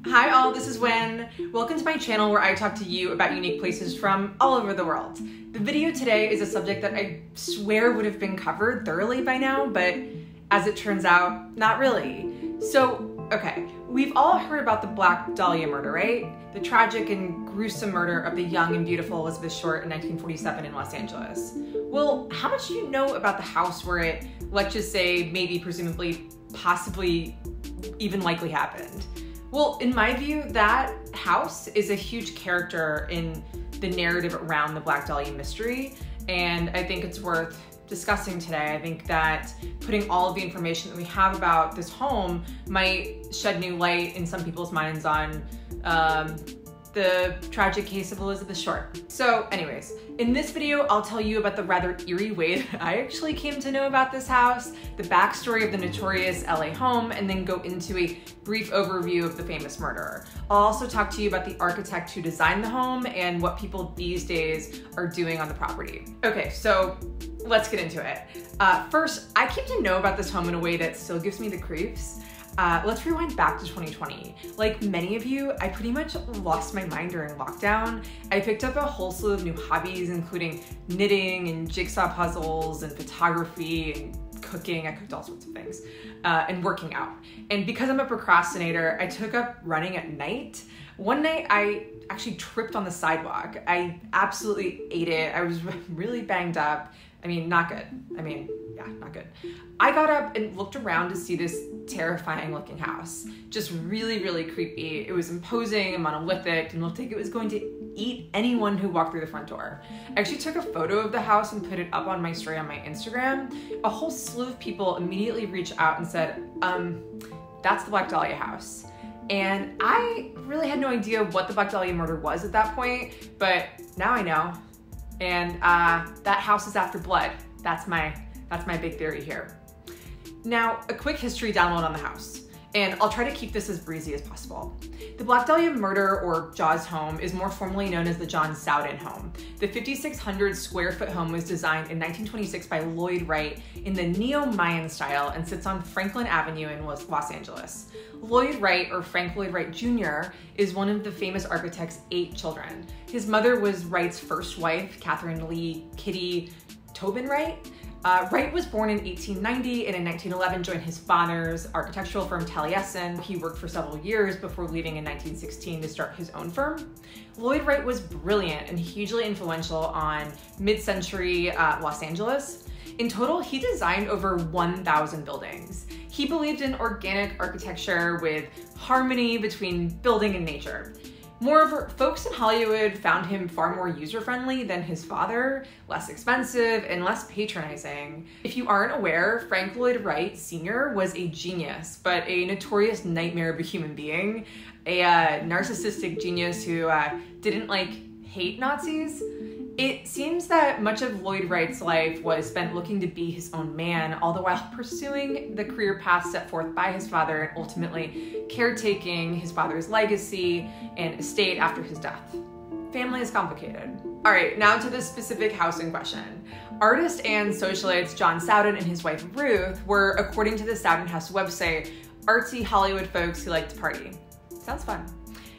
Hi all, this is Wen. Welcome to my channel where I talk to you about unique places from all over the world. The video today is a subject that I swear would have been covered thoroughly by now, but as it turns out, not really. So, okay, we've all heard about the Black Dahlia murder, right? The tragic and gruesome murder of the young and beautiful Elizabeth Short in 1947 in Los Angeles. Well, how much do you know about the house where it, let's just say, maybe, presumably, possibly, even likely happened? Well, in my view, that house is a huge character in the narrative around the Black Dahlia mystery, and I think it's worth discussing today. I think that putting all of the information that we have about this home might shed new light in some people's minds on the tragic case of Elizabeth Short. So anyways, in this video, I'll tell you about the rather eerie way that I actually came to know about this house, the backstory of the notorious LA home, and then go into a brief overview of the famous murderer. I'll also talk to you about the architect who designed the home and what people these days are doing on the property. Okay, so let's get into it. First, I came to know about this home in a way that still gives me the creeps. Let's rewind back to 2020. Like many of you, I pretty much lost my mind during lockdown. I picked up a whole slew of new hobbies, including knitting and jigsaw puzzles and photography and cooking. I cooked all sorts of things, and working out. And because I'm a procrastinator, I took up running at night. One night I actually tripped on the sidewalk. I absolutely ate it. I was really banged up. I mean, not good. Yeah, not good. I got up and looked around to see this terrifying looking house. Just really, really creepy. It was imposing and monolithic and looked like it was going to eat anyone who walked through the front door. I actually took a photo of the house and put it up on my story on my Instagram. A whole slew of people immediately reached out and said, that's the Black Dahlia house. And I really had no idea what the Black Dahlia murder was at that point, but now I know. And that house is after blood. That's my big theory here. Now, a quick history download on the house, and I'll try to keep this as breezy as possible. The Black Dahlia murder, or Jaws home, is more formally known as the John Sowden home. The 5,600 square foot home was designed in 1926 by Lloyd Wright in the Neo-Mayan style and sits on Franklin Avenue in Los Angeles. Lloyd Wright, or Frank Lloyd Wright Jr., is one of the famous architect's 8 children. His mother was Wright's first wife, Catherine Lee Kitty Tobin Wright. Wright was born in 1890 and in 1911 joined his father's architectural firm Taliesin. He worked for several years before leaving in 1916 to start his own firm. Lloyd Wright was brilliant and hugely influential on mid-century Los Angeles. In total, he designed over 1,000 buildings. He believed in organic architecture with harmony between building and nature. Moreover, folks in Hollywood found him far more user-friendly than his father, less expensive, and less patronizing. If you aren't aware, Frank Lloyd Wright Sr. was a genius, but a notorious nightmare of a human being, a narcissistic genius who didn't hate Nazis. It seems that much of Lloyd Wright's life was spent looking to be his own man, all the while pursuing the career path set forth by his father and ultimately caretaking his father's legacy and estate after his death. Family is complicated. All right, now to the specific house in question. Artist and socialite John Sowden and his wife Ruth were, according to the Sowden House website, artsy Hollywood folks who liked to party. Sounds fun.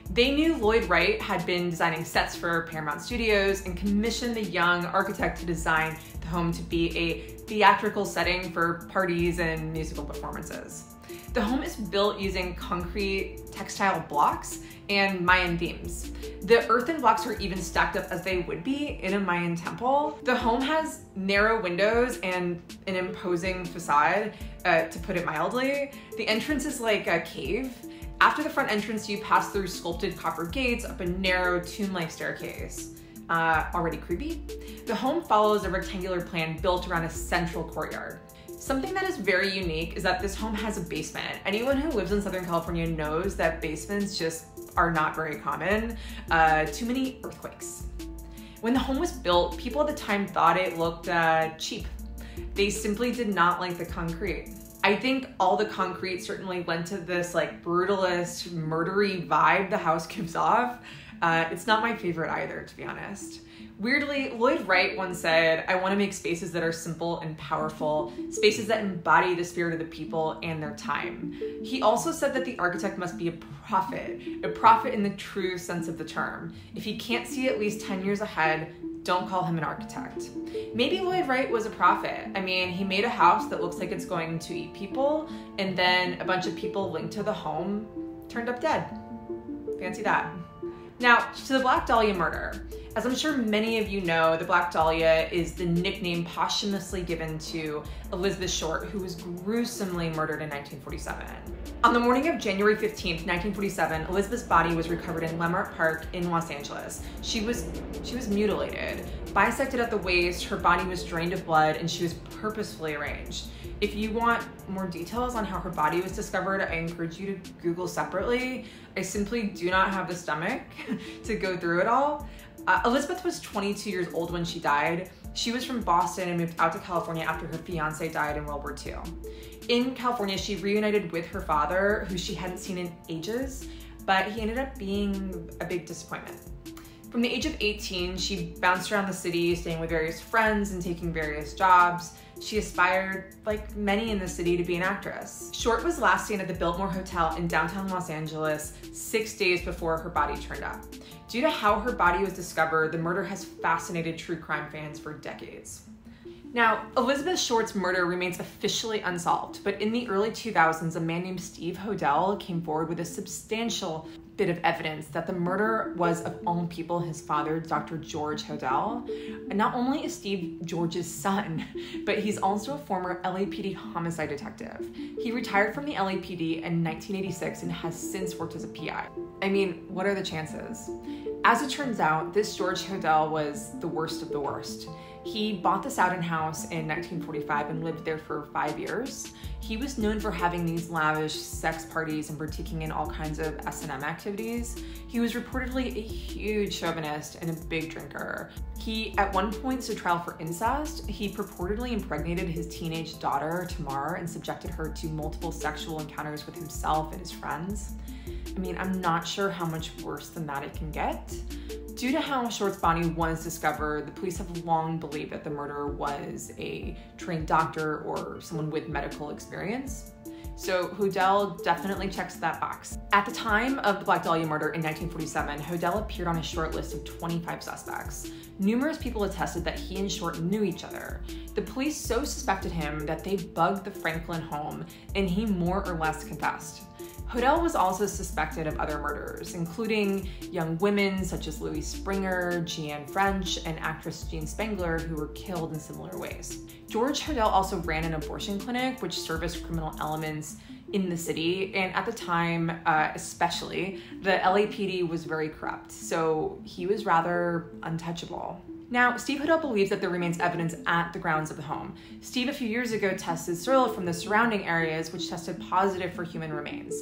They knew Lloyd Wright had been designing sets for Paramount Studios and commissioned the young architect to design the home to be a theatrical setting for parties and musical performances. The home is built using concrete textile blocks and Mayan themes. The earthen blocks are even stacked up as they would be in a Mayan temple. The home has narrow windows and an imposing facade, to put it mildly. The entrance is like a cave. After the front entrance, you pass through sculpted copper gates up a narrow tomb-like staircase. Already creepy? The home follows a rectangular plan built around a central courtyard. Something that is very unique is that this home has a basement. Anyone who lives in Southern California knows that basements just are not very common. Too many earthquakes. When the home was built, people at the time thought it looked cheap. They simply did not like the concrete. I think all the concrete certainly lent to this brutalist, murdery vibe the house gives off. It's not my favorite either, to be honest. Weirdly, Lloyd Wright once said, "I want to make spaces that are simple and powerful, spaces that embody the spirit of the people and their time." He also said that the architect must be a prophet in the true sense of the term. If he can't see at least 10 years ahead, don't call him an architect. Maybe Lloyd Wright was a prophet. I mean, he made a house that looks like it's going to eat people, and then a bunch of people linked to the home turned up dead. Fancy that. Now, to the Black Dahlia murder. As I'm sure many of you know, the Black Dahlia is the nickname posthumously given to Elizabeth Short, who was gruesomely murdered in 1947. On the morning of January 15th, 1947, Elizabeth's body was recovered in Leimert Park in Los Angeles. She was mutilated, bisected at the waist, her body was drained of blood, and she was purposefully arranged. If you want more details on how her body was discovered, I encourage you to Google separately. I simply do not have the stomach to go through it all. Elizabeth was 22 years old when she died. She was from Boston and moved out to California after her fiance died in World War II. In California, she reunited with her father, who she hadn't seen in ages, but he ended up being a big disappointment. From the age of 18, she bounced around the city, staying with various friends and taking various jobs. She aspired, like many in the city, to be an actress. Short was last seen at the Biltmore Hotel in downtown Los Angeles 6 days before her body turned up. Due to how her body was discovered, the murder has fascinated true crime fans for decades. Now, Elizabeth Short's murder remains officially unsolved, but in the early 2000s, a man named Steve Hodel came forward with a substantial bit of evidence that the murder was, of all people, his father, Dr. George Hodel. And not only is Steve George's son, but he's also a former LAPD homicide detective. He retired from the LAPD in 1986 and has since worked as a PI. I mean, what are the chances? As it turns out, this George Hodel was the worst of the worst. He bought the Sowden house in 1945 and lived there for 5 years. He was known for having these lavish sex parties and partaking in all kinds of S&M activities. He was reportedly a huge chauvinist and a big drinker. He at one point stood trial for incest. He purportedly impregnated his teenage daughter, Tamar, and subjected her to multiple sexual encounters with himself and his friends. I mean, I'm not sure how much worse than that it can get. Due to how Short's body was discovered, the police have long believed that the murderer was a trained doctor or someone with medical experience. So Hodel definitely checks that box. At the time of the Black Dahlia murder in 1947, Hodel appeared on a short list of 25 suspects. Numerous people attested that he and Short knew each other. The police so suspected him that they bugged the Franklin home, and he more or less confessed. Hodel was also suspected of other murders, including young women such as Louise Springer, Jeanne French, and actress Jean Spangler, who were killed in similar ways. George Hodel also ran an abortion clinic which serviced criminal elements in the city, and at the time, especially, the LAPD was very corrupt, so he was rather untouchable. Now, Steve Hodel believes that there remains evidence at the grounds of the home. Steve, a few years ago, tested soil from the surrounding areas, which tested positive for human remains.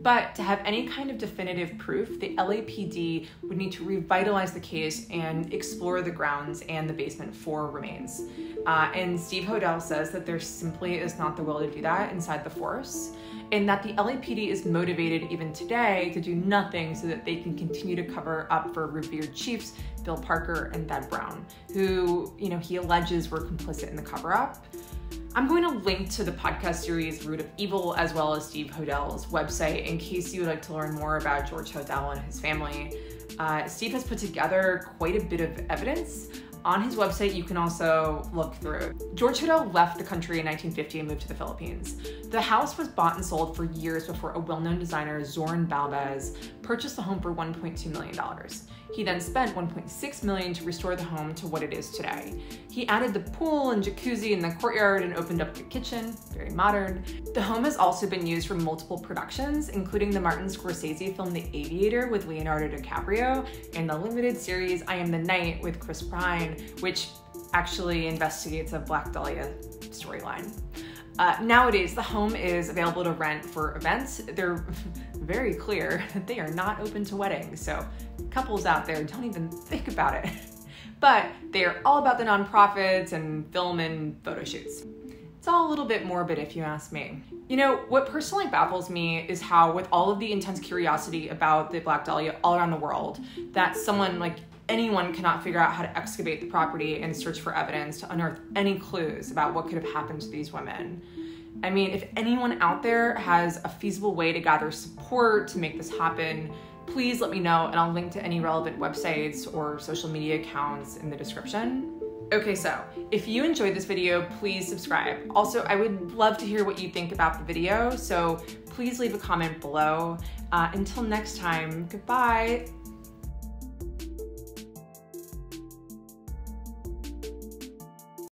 But to have any kind of definitive proof, the LAPD would need to revitalize the case and explore the grounds and the basement for remains. And Steve Hodel says that there simply is not the will to do that inside the force, and that the LAPD is motivated even today to do nothing so that they can continue to cover up for revered chiefs Bill Parker and Thad Brown, who, he alleges were complicit in the cover-up. I'm going to link to the podcast series Root of Evil as well as Steve Hodel's website in case you would like to learn more about George Hodel and his family. Steve has put together quite a bit of evidence. On his website, you can also look through. George Hodel left the country in 1950 and moved to the Philippines. The house was bought and sold for years before a well-known designer, Zoran Balbez, purchased the home for $1.2 million. He then spent $1.6 million to restore the home to what it is today. He added the pool and jacuzzi in the courtyard and opened up the kitchen, very modern. The home has also been used for multiple productions, including the Martin Scorsese film The Aviator with Leonardo DiCaprio, and the limited series I Am the Night with Chris Pine, which actually investigates a Black Dahlia storyline. Nowadays, the home is available to rent for events. They're very clear that they are not open to weddings, so couples out there, don't even think about it. But they are all about the nonprofits and film and photo shoots. It's all a little bit morbid if you ask me. You know, what personally baffles me is how, with all of the intense curiosity about the Black Dahlia all around the world, that someone like anyone cannot figure out how to excavate the property and search for evidence to unearth any clues about what could have happened to these women. I mean, if anyone out there has a feasible way to gather support to make this happen, please let me know, and I'll link to any relevant websites or social media accounts in the description. Okay, so if you enjoyed this video, please subscribe. Also, I would love to hear what you think about the video, so please leave a comment below. Until next time, goodbye.